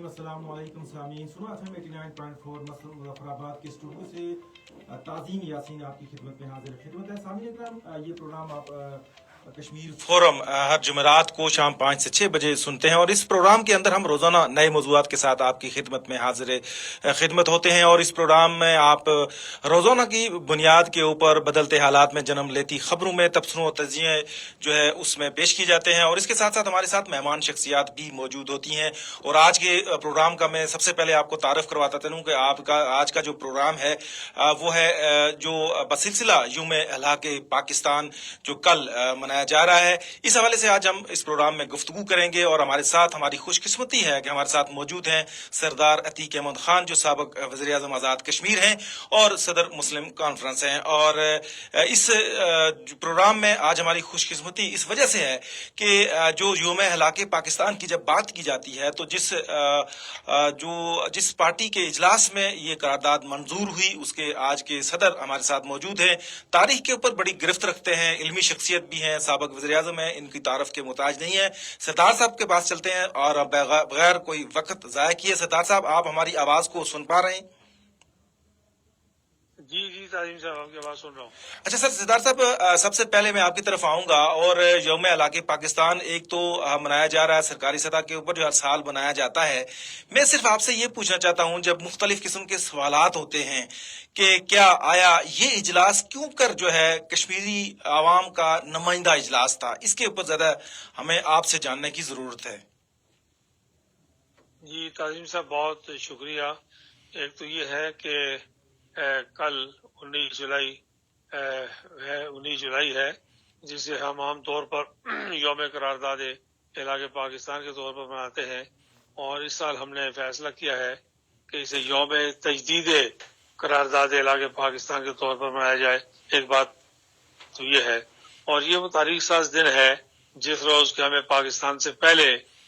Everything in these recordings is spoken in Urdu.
السلام علیکم سامعین، سنا ایف ایم 89.4 مسلم مظفرآباد کے اسٹوڈیو سے تعظیم یاسین آپ کی خدمت میں حاضر خدمت ہے. سامعین اکرام، یہ پروگرام آپ کشمیر فورم ہر جمعرات کو شام 5 سے 6 بجے سنتے ہیں، اور اس پروگرام کے اندر ہم روزانہ نئے موضوعات کے ساتھ آپ کی خدمت میں حاضر خدمت ہوتے ہیں. اور اس پروگرام میں آپ روزانہ کی بنیاد کے اوپر بدلتے حالات میں جنم لیتی خبروں میں تبصروں اور تجزیے جو ہے اس میں پیش کی جاتے ہیں، اور اس کے ساتھ ساتھ ہمارے ساتھ مہمان شخصیات بھی موجود ہوتی ہیں. اور آج کے پروگرام کا میں سب سے پہلے آپ کو تعارف کرواتا چلوں کہ آپ کا آج کا جو پروگرام ہے وہ ہے جو بسلسلہ یوم ہلاک پاکستان جو کل منایا جا رہا ہے. اس حوالے سے آج ہم اس پروگرام میں گفتگو کریں گے، اور ہمارے ساتھ ہماری خوش قسمتی ہے کہ ہمارے ساتھ موجود ہیں سردار عتیق احمد خان جو سابق وزیر اعظم آزاد کشمیر ہیں اور صدر مسلم کانفرنس ہیں. اور اس پروگرام میں آج ہماری خوش قسمتی اس وجہ سے ہے کہ جو یوم ہلاک پاکستان کی جب بات کی جاتی ہے تو جس پارٹی کے اجلاس میں یہ قرارداد منظور ہوئی اس کے آج کے صدر ہمارے ساتھ موجود ہیں. تاریخ کے اوپر بڑی گرفت رکھتے ہیں، علمی شخصیت بھی ہیں، سابق وزیر اعظم ہیں، ان کی تعارف کے محتاج نہیں ہے. سردار صاحب کے پاس چلتے ہیں اور بغیر کوئی وقت ضائع کیے، سردار صاحب آپ ہماری آواز کو سن پا رہے ہیں؟ جی تعظیم صاحب آپ کی آواز سن رہا ہوں. اچھا سردار صاحب، سب سے پہلے میں آپ کی طرف آؤں گا. اور یوم ہلاک پاکستان ایک تو منایا جا رہا ہے سرکاری سطح کے اوپر جو ہر سال منایا جاتا ہے. میں صرف آپ سے یہ پوچھنا چاہتا ہوں، جب مختلف قسم کے سوالات ہوتے ہیں کہ کیا آیا یہ اجلاس کیوں کر جو ہے کشمیری عوام کا نمائندہ اجلاس تھا، اس کے اوپر زیادہ ہمیں آپ سے جاننے کی ضرورت ہے. جی تعظیم صاحب بہت شکریہ. ایک تو یہ ہے کہ کل 19 جولائی ہے جسے ہم عام طور پر یوم قرارداد ہلاک پاکستان کے طور پر مناتے ہیں، اور اس سال ہم نے فیصلہ کیا ہے کہ اسے یوم تجدید قرارداد ہلاک پاکستان کے طور پر منایا جائے. ایک بات تو یہ ہے، اور یہ وہ تاریخ ساز دن ہے جس روز کہ ہمیں پاکستان سے پہلے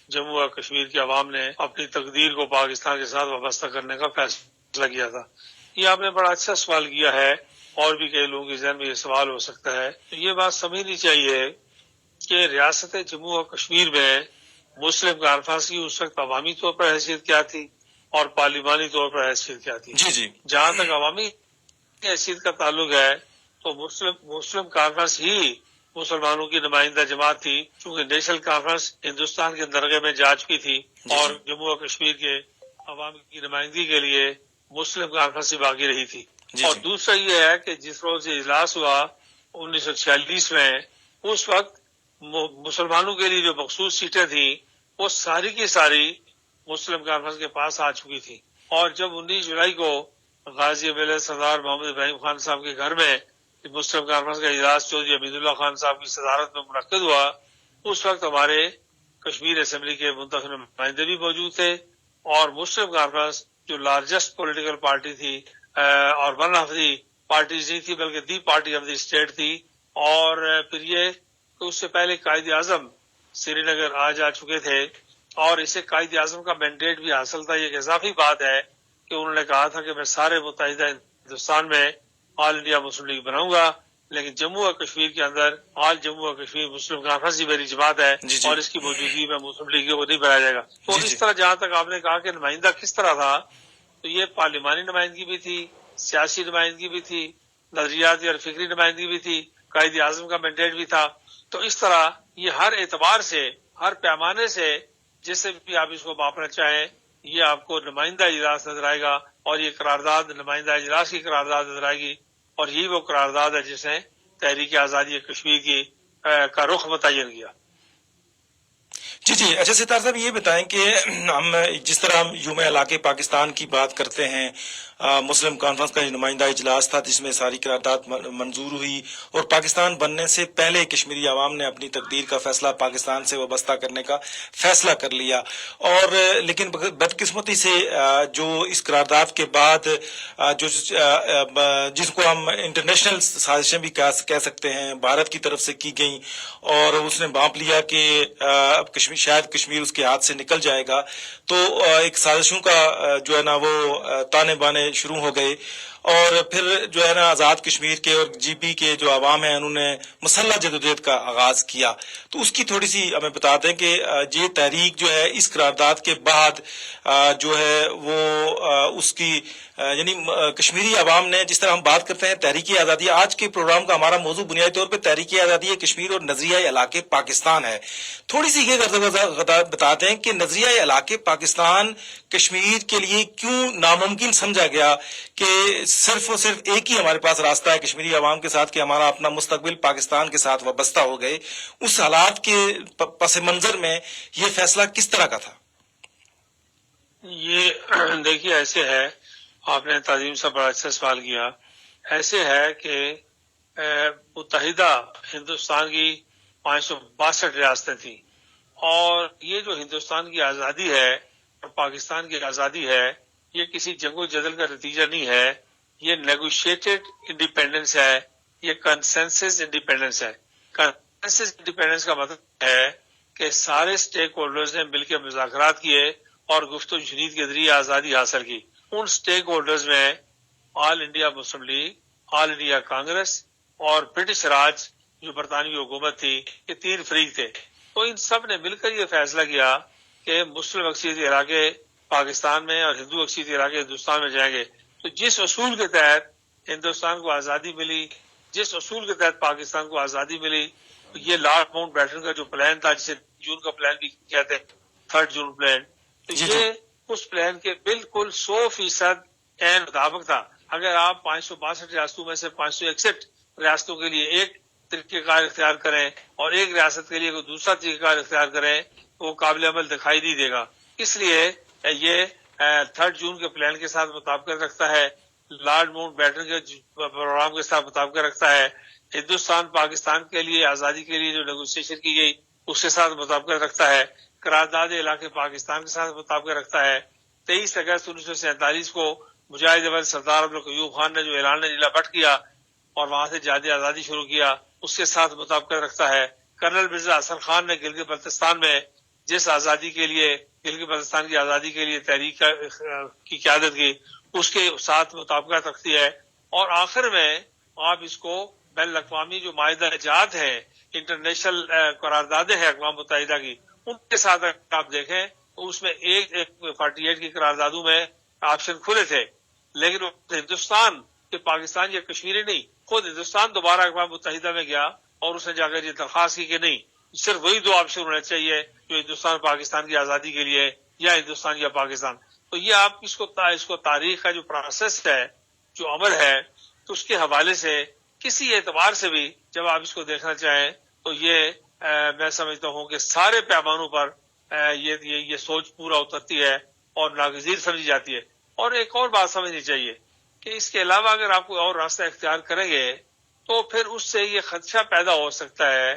جموں و کشمیر کی عوام نے اپنی تقدیر کو پاکستان کے ساتھ وابستہ کرنے کا فیصلہ کیا تھا. یہ آپ نے بڑا اچھا سوال کیا ہے، اور بھی کئی لوگوں کے ذہن میں یہ سوال ہو سکتا ہے. تو یہ بات سمجھنی چاہیے کہ ریاست جموں و کشمیر میں مسلم کانفرنس کی اس وقت عوامی طور پر حیثیت کیا تھی اور پارلیمانی طور پر حیثیت کیا تھی. جی جہاں تک عوامی حیثیت کا تعلق ہے تو مسلم کانفرنس ہی مسلمانوں کی نمائندہ جماعت تھی، چونکہ نیشنل کانفرنس ہندوستان کے درجے میں جا چکی تھی اور جموں و کشمیر کے عوام کی نمائندگی کے لیے مسلم کانفرنس ہی باقی رہی تھی. اور دوسرا یہ ہے کہ جس روز یہ اجلاس ہوا 1946 میں، اس وقت مسلمانوں کے لیے جو مخصوص سیٹیں تھیں وہ ساری کی ساری مسلم کانفرنس کے پاس آ چکی تھی. اور جب 19 جولائی کو غازی ملت سردار محمد ابراہیم خان صاحب کے گھر میں مسلم کانفرنس کا اجلاس چودھری حمید اللہ خان صاحب کی صدارت میں منعقد ہوا، اس وقت ہمارے کشمیر اسمبلی کے منتخب نمائندے بھی موجود تھے، اور مسلم کانفرنس جو لارجسٹ پولیٹیکل پارٹی تھی اور ون آف دی پارٹیز نہیں تھی بلکہ دی پارٹی آف دی اسٹیٹ تھی. اور پھر یہ کہ اس سے پہلے قائد اعظم سری نگر آ جا چکے تھے، اور اسے قائد اعظم کا مینڈیٹ بھی حاصل تھا. یہ ایک اضافی بات ہے کہ انہوں نے کہا تھا کہ میں سارے متحدہ ہندوستان میں آل انڈیا مسلم لیگ بناؤں گا، لیکن جموں و کشمیر کے اندر آل جموں و کشمیر مسلم کانفرنس ہی میری جماعت ہے اور اس کی موجودگی میں مسلم لیگ کو نہیں بنایا جائے گا. تو اس طرح جہاں تک آپ نے کہا کہ نمائندہ کس طرح تھا، تو یہ پارلیمانی نمائندگی بھی تھی، سیاسی نمائندگی بھی تھی، نظریاتی اور فکری نمائندگی بھی تھی، قائد اعظم کا مینڈیٹ بھی تھا. تو اس طرح یہ ہر اعتبار سے، ہر پیمانے سے، جس سے بھی آپ اس کو ماپنا چاہیں، یہ آپ کو نمائندہ اجلاس نظر آئے گا، اور یہ قرارداد نمائندہ اجلاس کی قرارداد نظر آئے گی. اور یہی وہ قرارداد ہے جس نے تحریک آزادی کشمیر کی کا رخ متعین کیا. جی اچھا ستار صاحب، یہ بتائیں کہ ہم جس طرح یوم ہلاک پاکستان کی بات کرتے ہیں، مسلم کانفرنس کا نمائندہ اجلاس تھا جس میں ساری قرارداد منظور ہوئی، اور پاکستان بننے سے پہلے کشمیری عوام نے اپنی تقدیر کا فیصلہ پاکستان سے وابستہ کرنے کا فیصلہ کر لیا. اور لیکن بدقسمتی سے جو اس قرارداد کے بعد جو جس کو ہم انٹرنیشنل سازشیں بھی کہہ سکتے ہیں بھارت کی طرف سے کی گئیں، اور اس نے بھانپ لیا کہ اب شاید کشمیر اس کے ہاتھ سے نکل جائے گا، تو ایک سازشوں کا جو ہے نا وہ تانے بانے شروع ہو گئے. اور پھر جو ہے نا آزاد کشمیر کے اور جی پی کے جو عوام ہیں انہوں نے مسلح جدوجہد کا آغاز کیا. تو اس کی تھوڑی سی ہمیں بتا دیں کہ یہ تحریک جو ہے اس قرارداد کے بعد جو ہے وہ اس کی یعنی کشمیری عوام نے، جس طرح ہم بات کرتے ہیں تحریک آزادی، آج کے پروگرام کا ہمارا موضوع بنیادی طور پہ تحریک آزادی کشمیر اور نظریہ علاقے پاکستان ہے. تھوڑی سی یہ بتا دیں کہ نظریہ علاقے پاکستان کشمیر کے لیے کیوں ناممکن سمجھا گیا کہ صرف اور صرف ایک ہی ہمارے پاس راستہ ہے کشمیری عوام کے ساتھ کہ ہمارا اپنا مستقبل پاکستان کے ساتھ وابستہ ہو گئے. اس حالات کے پس منظر میں یہ فیصلہ کس طرح کا تھا؟ یہ دیکھیے ایسے ہے، آپ نے تعظیم سے بڑا اچھا سوال کیا. ایسے ہے کہ متحدہ ہندوستان کی 562 ریاستیں تھیں، اور یہ جو ہندوستان کی آزادی ہے اور پاکستان کی آزادی ہے، یہ کسی جنگ و جدل کا نتیجہ نہیں ہے. یہ نیگوشیٹڈ انڈیپینڈنس ہے، یہ کنسنسس انڈیپینڈنس ہے. کنسنسس انڈیپینڈنس کا مطلب ہے کہ سارے سٹیک ہولڈرز نے مل کے مذاکرات کیے اور گفت و شنید کے ذریعے آزادی حاصل کی. ان سٹیک ہولڈرز میں آل انڈیا مسلم لیگ، آل انڈیا کانگریس اور برٹش راج جو برطانوی حکومت تھی، یہ 3 فریق تھے. تو ان سب نے مل کر یہ فیصلہ کیا کہ مسلم اکثریتی علاقے پاکستان میں اور ہندو اکثریتی علاقے ہندوستان میں جائیں گے. تو جس اصول کے تحت ہندوستان کو آزادی ملی، جس اصول کے تحت پاکستان کو آزادی ملی، یہ لارڈ ماؤنٹ بیٹن کا جو پلان تھا، جسے جون کا پلان بھی کہتے ہیں، 3 جون پلان، تو یہ اس پلان کے بالکل 100% عین مطابق تھا. اگر آپ 562 ریاستوں میں سے 561 ریاستوں کے لیے ایک طریقہ کار اختیار کریں اور ایک ریاست کے لیے کوئی دوسرا طریقہ کار اختیار کریں تو وہ قابل عمل دکھائی نہیں دے گا. اس لیے یہ 3 جون کے پلان کے ساتھ مطابقت رکھتا ہے، لارڈ ماؤنٹ بیٹن کے پروگرام کے ساتھ مطابقت رکھتا ہے، ہندوستان پاکستان کے لیے آزادی کے لیے جو نیگوسیشن کی گئی اس کے ساتھ مطابقت رکھتا ہے، قرارداد علاقے پاکستان کے ساتھ مطابقت رکھتا ہے. 23 اگست 1947 کو مجاہد اول سردار عبدالقیوم خان نے جو اعلان نیلا بٹ کیا اور وہاں سے جہاد آزادی شروع کیا، اس کے ساتھ مطابقت رکھتا ہے. کرنل مرزا حسن خان نے گلگت بلتستان میں جس آزادی کے لیے، گلگت بلتستان کی آزادی کے لیے تحریک کی قیادت کی، اس کے ساتھ مطابقت رکھتی ہے. اور آخر میں آپ اس کو بین الاقوامی جو معاہدہ جات ہے، انٹرنیشنل قراردادیں ہیں اقوام متحدہ کی، ان کے ساتھ آپ دیکھیں اس میں 48 کی قراردادوں میں آپشن کھلے تھے، لیکن ہندوستان کہ پاکستان یا کشمیری نہیں، خود ہندوستان دوبارہ اقوام متحدہ میں گیا اور اس نے جا کر یہ درخواست کی کہ نہیں، صرف وہی 2 آپشن ہونے چاہیے جو ہندوستان پاکستان کی آزادی کے لیے، یا ہندوستان یا پاکستان. تو یہ آپ اس کو تاریخ کا جو پروسیس ہے، جو عمل ہے، تو اس کے حوالے سے کسی اعتبار سے بھی جب آپ اس کو دیکھنا چاہیں تو یہ میں سمجھتا ہوں کہ سارے پیمانوں پر یہ سوچ پورا اترتی ہے اور ناگزیر سمجھی جاتی ہے. اور ایک اور بات سمجھنی چاہیے کہ اس کے علاوہ اگر آپ کوئی اور راستہ اختیار کریں گے تو پھر اس سے یہ خدشہ پیدا ہو سکتا ہے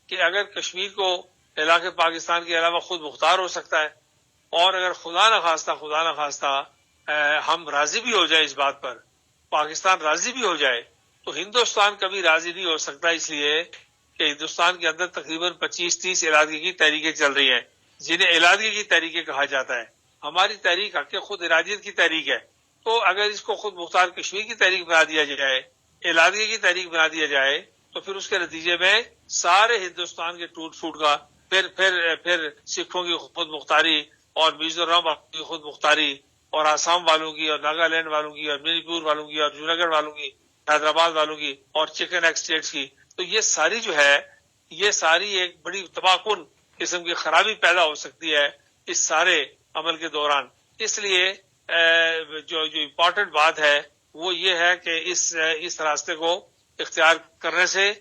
کہ اگر کشمیر کو علاقے پاکستان کے علاوہ خود مختار ہو سکتا ہے، اور اگر خدا نخواستہ ہم راضی بھی ہو جائیں اس بات پر، پاکستان راضی بھی ہو جائے، تو ہندوستان کبھی راضی نہیں ہو سکتا، اس لیے کہ ہندوستان کے اندر تقریباً 25-30 علاقے کی تحریکیں چل رہی ہیں جنہیں علاقے کی تحریکیں کہا جاتا ہے. ہماری تحریک حق خود ارادیت کی تحریک ہے. تو اگر اس کو خود مختار کشمیر کی تحریک بنا دیا جائے، علاقے کی تحریک بنا دیا جائے، تو پھر اس کے نتیجے میں سارے ہندوستان کے ٹوٹ پھوٹ کا پھر سکھوں کی خود مختاری اور میزورم کی خود مختاری اور آسام والوں کی اور ناگالینڈ والوں کی اور منی پور والوں کی اور جوناگڑھ والوں کی، حیدرآباد والوں کی اور چکن ایگ اسٹیٹس کی، تو یہ ساری جو ہے، یہ ساری ایک بڑی تباہ کن قسم کی خرابی پیدا ہو سکتی ہے اس سارے عمل کے دوران. اس لیے جو امپورٹنٹ بات ہے وہ یہ ہے کہ اس راستے کو اختیار کرنے سے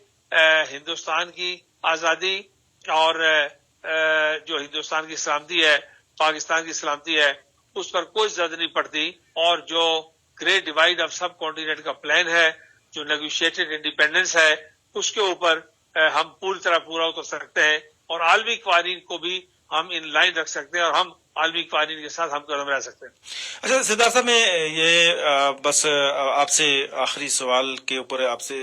ہندوستان کی آزادی اور جو ہندوستان کی سلامتی ہے، پاکستان کی سلامتی ہے، اس پر کوئی زد نہیں پڑتی. اور جو great divide of sub continent کا پلان ہے، جو نیگوشیٹڈ انڈیپینڈنس ہے، اس کے اوپر ہم پوری طرح پورا اتر سکتے ہیں اور عالمی قوانین کو بھی ہم ان لائن رکھ سکتے ہیں اور ہم عالمی قوانین کے ساتھ ہم قدم رہ سکتے ہیں۔ اچھا سردار صاحب، میں یہ بس آپ سے آخری سوال کے اوپر آپ سے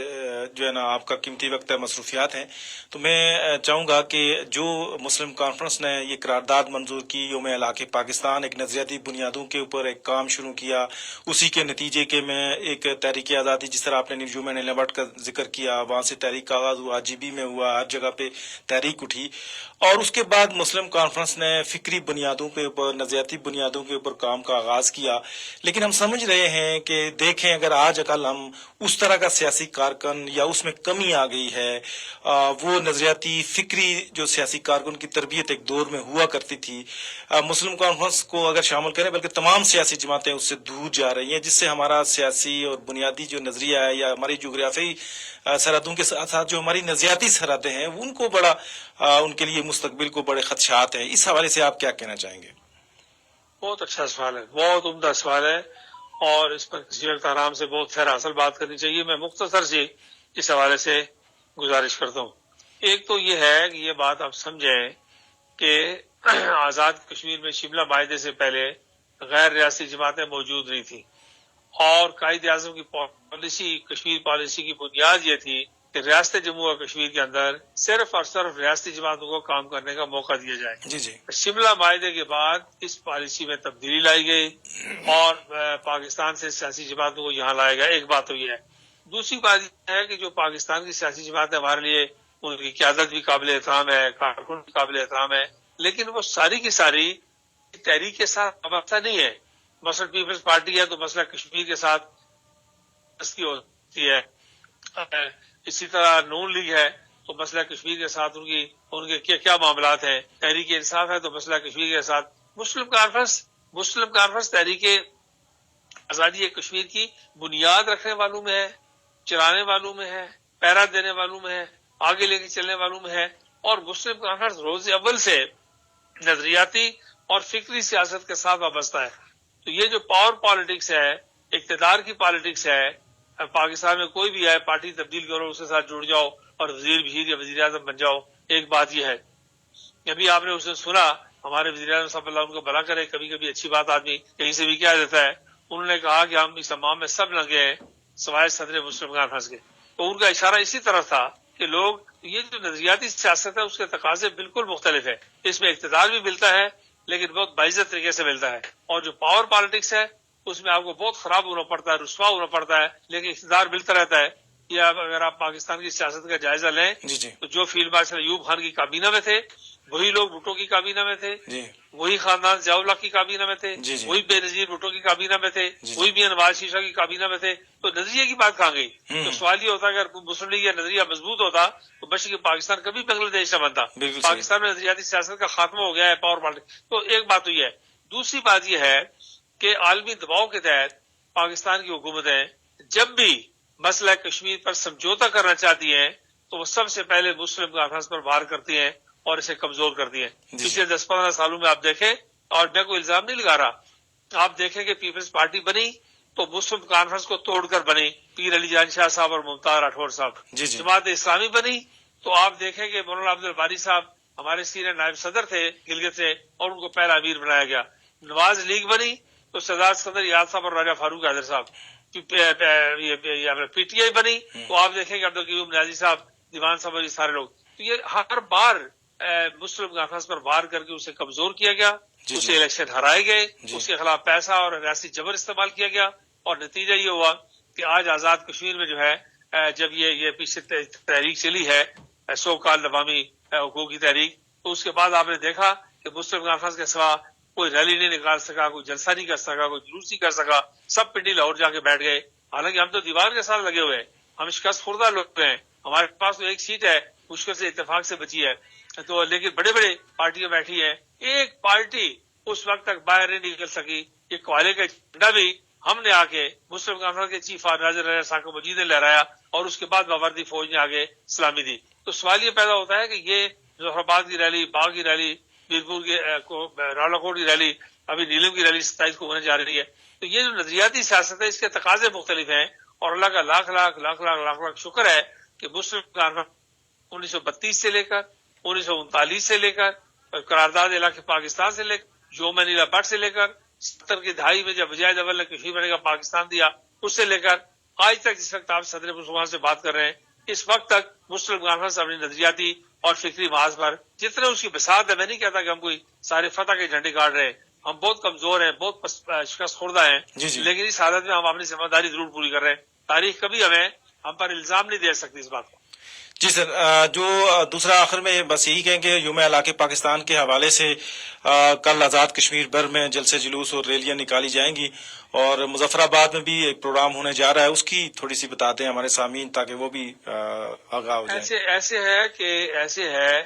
جو ہے نا، آپ کا قیمتی وقت ہے، مصروفیات ہیں، تو میں چاہوں گا کہ جو مسلم کانفرنس نے یہ قرارداد منظور کی یوم علاقے پاکستان، ایک نظریاتی بنیادوں کے اوپر ایک کام شروع کیا، اسی کے نتیجے کے میں ایک تحریک آزادی، جس طرح آپ نے نیوزی لینڈ لیبرٹ کا ذکر کیا، وہاں سے تحریک کا آغاز ہوا، جی بی میں ہوا، ہر جگہ پہ تحریک اٹھی، اور اس کے بعد مسلم کانفرنس نے فکری بنیادوں کے اوپر، نظریاتی بنیادوں کے اوپر کام کا آغاز کیا۔ لیکن ہم سمجھ رہے ہیں کہ دیکھیں، اگر آج کل ہم اس طرح کا سیاسی کارکن یا اس میں کمی آ گئی ہے، وہ نظریاتی فکری جو سیاسی کارکن کی تربیت ایک دور میں ہوا کرتی تھی، مسلم کانفرنس کو اگر شامل کریں، بلکہ تمام سیاسی جماعتیں اس سے دور جا رہی ہیں، جس سے ہمارا سیاسی اور بنیادی جو نظریہ ہے، یا ہماری جغرافیائی سرحدوں کے ساتھ ساتھ جو ہماری نظریاتی سرحدیں ہیں، ان کو بڑا ان کے لیے مستقبل کو بڑے خدشات ہیں۔ اس حوالے سے آپ کیا کہنا چاہیں گے؟ بہت اچھا سوال ہے، بہت عمدہ سوال ہے، اور اس پر کسی وقت آرام سے بہت خیر اصل بات کرنی چاہیے۔ میں مختصر سی اس حوالے سے گزارش کرتا ہوں۔ ایک تو یہ ہے کہ یہ بات آپ سمجھیں کہ آزاد کشمیر میں شملہ معاہدے سے پہلے غیر ریاستی جماعتیں موجود نہیں تھیں، اور قائد اعظم کی پالیسی، کشمیر پالیسی کی بنیاد یہ تھی کہ ریاست جموں و کشمیر کے اندر صرف اور صرف ریاستی جماعتوں کو کام کرنے کا موقع دیا جائے۔ جی جی، شملہ معاہدے کے بعد اس پالیسی میں تبدیلی لائی گئی اور پاکستان سے سیاسی جماعتوں کو یہاں لایا گیا۔ ایک بات تو یہ ہے۔ دوسری بات یہ ہے کہ جو پاکستان کی سیاسی جماعتیں ہمارے لیے ان کی قیادت بھی قابل احترام ہے، کارکن بھی قابل احترام ہے، لیکن وہ ساری کی ساری تحریک کے ساتھ وابستہ نہیں ہے۔ مثلا پیپلز پارٹی ہے تو مسئلہ کشمیر کے ساتھ ہوتی ہے، اسی طرح نون لیگ ہے تو مسئلہ کشمیر کے ساتھ ان کے کیا معاملات ہیں، تحریک انصاف ہے تو مسئلہ کشمیر کے ساتھ۔ مسلم کانفرنس تحریک آزادی کشمیر کی بنیاد رکھنے والوں میں ہے، چلانے والوں میں ہے، پیرا دینے والوں میں ہے، آگے لے کے چلنے والوں میں ہے، اور مسلم کانفرنس روز اول سے نظریاتی اور فکری سیاست کے ساتھ وابستہ ہے۔ تو یہ جو پاور پالیٹکس ہے، اقتدار کی پالیٹکس ہے، پاکستان میں کوئی بھی آئے، پارٹی تبدیل کرو، اس کے ساتھ جڑ جاؤ اور وزیر بشیر یا وزیر اعظم بن جاؤ۔ ایک بات یہ ہے، ابھی آپ نے اسے سنا، ہمارے وزیر اعظم صاحب اللہ ان کو بھلا کرے، کبھی کبھی اچھی بات آدمی کہیں سے بھی کیا دیتا ہے، انہوں نے کہا کہ ہم اس امام میں سب لگے ہیں سوائے صدر مسلم کانفرنس کے۔ تو ان کا اشارہ اسی طرح تھا کہ لوگ، یہ جو نظریاتی سیاست ہے اس کے تقاضے بالکل مختلف ہے، اس میں اقتدار بھی ملتا ہے لیکن بہت باعزت طریقے سے ملتا ہے، اور جو پاور پالیٹکس ہے اس میں آپ کو بہت خراب ہونا پڑتا ہے، رسوا ہونا پڑتا ہے، لیکن اقتدار ملتا رہتا ہے۔ یا اگر آپ پاکستان کی سیاست کا جائزہ لیں تو جو فیلڈ مارشل ایوب خان کی کابینہ میں تھے وہی لوگ بھٹو کی کابینہ میں تھے، وہی خاندان ضیاء اللہ کی کابینہ میں تھے، وہی بے نظیر بھٹو کی کابینہ میں تھے، وہی میاں نواز شریف کی کابینہ میں تھے، تو نظریے کی بات کہاں گئی؟ تو سوال یہ ہوتا ہے اگر مسلم لیگ کا نظریہ مضبوط ہوتا تو بشک پاکستان کبھی بنگلہ دیش نہ بنتا۔ پاکستان میں نظریاتی سیاست کا خاتمہ ہو گیا ہے، پاور پالیٹکس۔ تو ایک بات تو یہ ہے۔ دوسری بات یہ ہے کہ عالمی دباؤ کے تحت پاکستان کی حکومتیں جب بھی مسئلہ کشمیر پر سمجھوتا کرنا چاہتی ہیں تو وہ سب سے پہلے مسلم کانفرنس پر وار کرتی ہیں اور اسے کمزور کرتی ہیں۔ پچھلے 10-15 سالوں میں آپ دیکھیں، اور میں کوئی الزام نہیں لگا رہا، آپ دیکھیں کہ پیپلز پارٹی بنی تو مسلم کانفرنس کو توڑ کر بنی، پیر علی جان شاہ صاحب اور ممتاز راٹھور صاحب۔ جماعت اسلامی بنی تو آپ دیکھیں کہ مولانا عبد الباری صاحب ہمارے سینئر نائب صدر تھے گلگت سے، اور ان کو پہلا امیر بنایا گیا۔ نواز لیگ بنی تو سردار صدر یاد صاحب اور راجہ فاروق حیدر صاحب۔ پی ٹی آئی بنی تو آپ دیکھیں کہ عبدالقیوم نیازی صاحب، دیوان صاحب اور یہ سارے لوگ۔ تو یہ ہر بار مسلم کانفرنس پر وار کر کے اسے کمزور کیا گیا، اسے الیکشن ہرائے گئے، اس کے خلاف پیسہ اور ریاستی جبر استعمال کیا گیا، اور نتیجہ یہ ہوا کہ آج آزاد کشمیر میں جو ہے، جب یہ پیچھے تحریک چلی ہے، سو کال عوامی حقوق کی تحریک، تو اس کے بعد آپ نے دیکھا کہ مسلم کانفرنس کے سوا کوئی ریلی نہیں نکال سکا، کوئی جلسہ نہیں کر سکا، کوئی جلوس نہیں کر سکا، سب پنڈی لاہور جا کے بیٹھ گئے۔ حالانکہ ہم تو دیوار کے ساتھ لگے ہوئے ہیں، ہم شکست خوردہ لوگ ہیں، ہمارے پاس تو ایک سیٹ ہے، مشکل سے اتفاق سے بچی ہے، تو لیکن بڑے بڑے پارٹیاں بیٹھی ہیں، ایک پارٹی اس وقت تک باہر نہیں نکل سکی۔ یہ کوالے کا جھنڈا بھی ہم نے آ کے مسلم کانفرنس کے چیف آرگنائزر ساکو مجید نے لہرایا، اور اس کے بعد باوردی فوج نے آگے سلامی دی۔ تو سوال یہ پیدا ہوتا ہے کہ یہ ظفر آباد کی ریلی، باغ کی ریلی، میرپور کی راولا کوٹ کی ریلی، ابھی نیلم کی ریلی 27 کو ہونے جا رہی ہے، تو یہ جو نظریاتی سیاست ہے اس کے تقاضے مختلف ہیں، اور اللہ کا لاکھ لاکھ لاکھ لاکھ لاکھ لاکھ شکر ہے کہ مسلم کانفرنس 1932 سے لے کر 1939 سے لے کر قرارداد علاقے پاکستان سے لے کر جو منیلا بٹ سے لے کر 70 کی دہائی میں جب وجے اول نے کشمیر بنے کا پاکستان دیا، اس سے لے کر آج تک جس وقت آپ صدر مسلمان سے بات کر رہے ہیں، اس وقت تک مسلم کانفرنس اپنی نظریاتی اور فکری محاذ پر جتنے اس کی بساط ہے، میں نہیں کہتا کہ ہم کوئی سارے فتح کے جھنڈے گاڑ رہے ہیں، ہم بہت کمزور ہیں، بہت شکست خوردہ ہیں، لیکن اس حالت میں ہم اپنی ذمہ داری ضرور پوری کر رہے ہیں۔ تاریخ کبھی ہم پر الزام نہیں دے سکتی اس بات کو۔ جی سر، جو دوسرا آخر میں بس یہی کہیں کہ یوم علاقے پاکستان کے حوالے سے کل آزاد کشمیر بھر میں جلسے جلوس اور ریلیاں نکالی جائیں گی، اور مظفر آباد میں بھی ایک پروگرام ہونے جا رہا ہے، اس کی تھوڑی سی بتاتے ہیں ہمارے سامعین تاکہ وہ بھی آگاہ ہو جائیں۔ ایسے ہے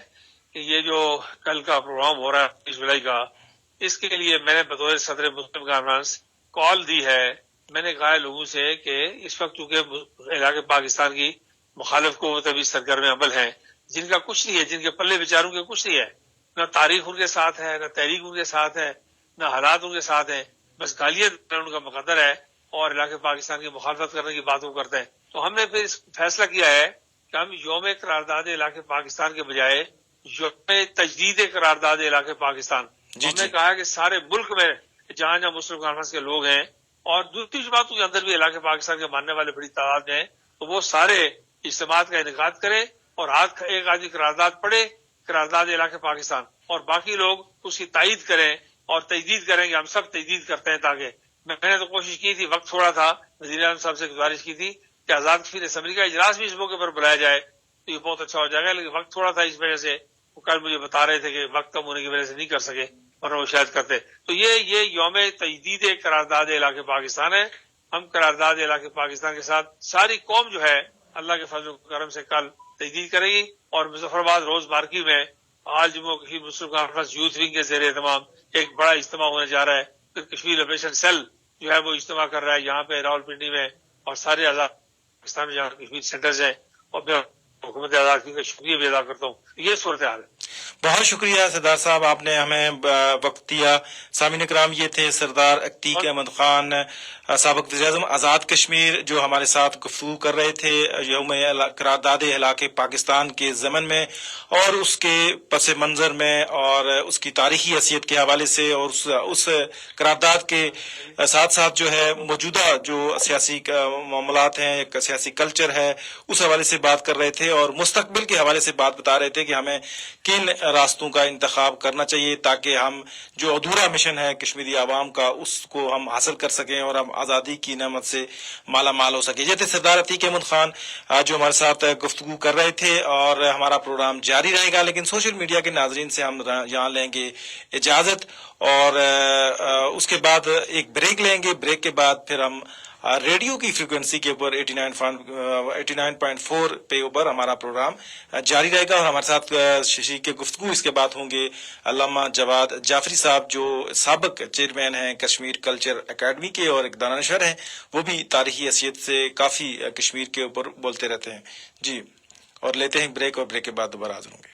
کہ یہ جو کل کا پروگرام ہو رہا ہے 20 جولائی کا، اس کے لیے میں نے بطور صدر مسلم کانفرنس کال دی ہے۔ میں نے کہا ہے لوگوں سے کہ اس وقت چونکہ علاقے پاکستان کی مخالف قوت ابھی سرگرم عمل ہیں، جن کا کچھ نہیں ہے، جن کے پلے بیچاروں کے کچھ نہیں ہے، نہ تاریخ ان کے ساتھ ہے، نہ تحریک ان کے ساتھ ہے، نہ حالات ان کے ساتھ ہیں، بس گالیاں ان کا مقدر ہے اور علاقے پاکستان کی مخالفت کرنے کی باتوں کرتے ہیں۔ تو ہم نے پھر فیصلہ کیا ہے کہ ہم یوم قرارداد علاقے پاکستان کے بجائے یوم تجدید قرارداد علاقے پاکستان، ہم نے کہا ہے کہ سارے ملک میں جہاں جہاں مسلم کانفرنس کے لوگ ہیں اور دوسری باتوں کے اندر بھی علاقے پاکستان کے ماننے والے بڑی تعداد میں ہیں، تو وہ سارے اجتماعات کا انعقاد کریں اور ایک آدمی قرارداد پڑھے، قرارداد علاقے پاکستان، اور باقی لوگ اس کی تائید کریں اور تجدید کریں کہ ہم سب تجدید کرتے ہیں۔ تاکہ میں نے تو کوشش کی تھی، وقت تھوڑا تھا، وزیر اعظم صاحب سے گزارش کی تھی کہ آزاد کشمیر اسمبلی کا اجلاس بھی اس موقع پر بلایا جائے تو یہ بہت اچھا ہو جائے گا، لیکن وقت تھوڑا تھا، اس وجہ سے وہ کل مجھے بتا رہے تھے کہ وقت کم ہونے کی وجہ سے نہیں کر سکے، ورنہ وہ شاید کرتے۔ تو یہ یوم تجدید قرارداد علاقے پاکستان ہے۔ ہم قرارداد علاقے پاکستان کے ساتھ ساری قوم جو ہے اللہ کے فضل و کرم سے کل تجدید کرے گی، اور مظفر آباد روز مارکی میں آل جموں کشمیر مسلم کانفرنس یوتھ ونگ کے زیر اہتمام ایک بڑا اجتماع ہونے جا رہا ہے۔ پھر کشمیر لبریشن سیل جو ہے وہ اجتماع کر رہا ہے یہاں پہ راول پنڈی میں، اور سارے آزاد پاکستان میں جہاں کشمیر سینٹرز ہیں، اور میں حکومت آزاد کشمیر کا شکریہ بھی ادا کرتا ہوں۔ یہ صورتحال ہے۔ بہت شکریہ سردار صاحب، آپ نے ہمیں وقت دیا۔ سامعین اکرام، یہ تھے سردار عتیق احمد خان، سابق وزیر اعظم آزاد کشمیر، جو ہمارے ساتھ گفتگو کر رہے تھے یوم قرارداد علاقے پاکستان کے ضمن میں اور اس کے پس منظر میں اور اس کی تاریخی حیثیت کے حوالے سے، اور اس قرارداد کے ساتھ ساتھ جو ہے موجودہ جو سیاسی معاملات ہیں، ایک سیاسی کلچر ہے، اس حوالے سے بات کر رہے تھے، اور مستقبل کے حوالے سے بات بتا رہے تھے کہ ہمیں کن راستوں کا انتخاب کرنا چاہیے تاکہ ہم جو ادھورا مشن ہے کشمیری عوام کا اس کو ہم حاصل کر سکیں اور ہم آزادی کی نعمت سے مالا مال ہو سکیں۔ یہ تھے سردار عتیق احمد خان جو ہمارے ساتھ گفتگو کر رہے تھے، اور ہمارا پروگرام جاری رہے گا، لیکن سوشل میڈیا کے ناظرین سے ہم یہاں لیں گے اجازت، اور اس کے بعد ایک بریک لیں گے۔ بریک کے بعد پھر ہم ریڈیو کی فریکوینسی کے اوپر 89.4 پہ اوپر ہمارا پروگرام جاری رہے گا، اور ہمارے ساتھ ششی کے گفتگو اس کے بعد ہوں گے علامہ جواد جعفری صاحب، جو سابق چیئرمین ہیں کشمیر کلچر اکیڈمی کے اور ایک دانہ نشر ہیں، وہ بھی تاریخی حیثیت سے کافی کشمیر کے اوپر بولتے رہتے ہیں۔ جی، اور لیتے ہیں بریک، اور بریک کے بعد دوبارہ حاضر ہوں گے۔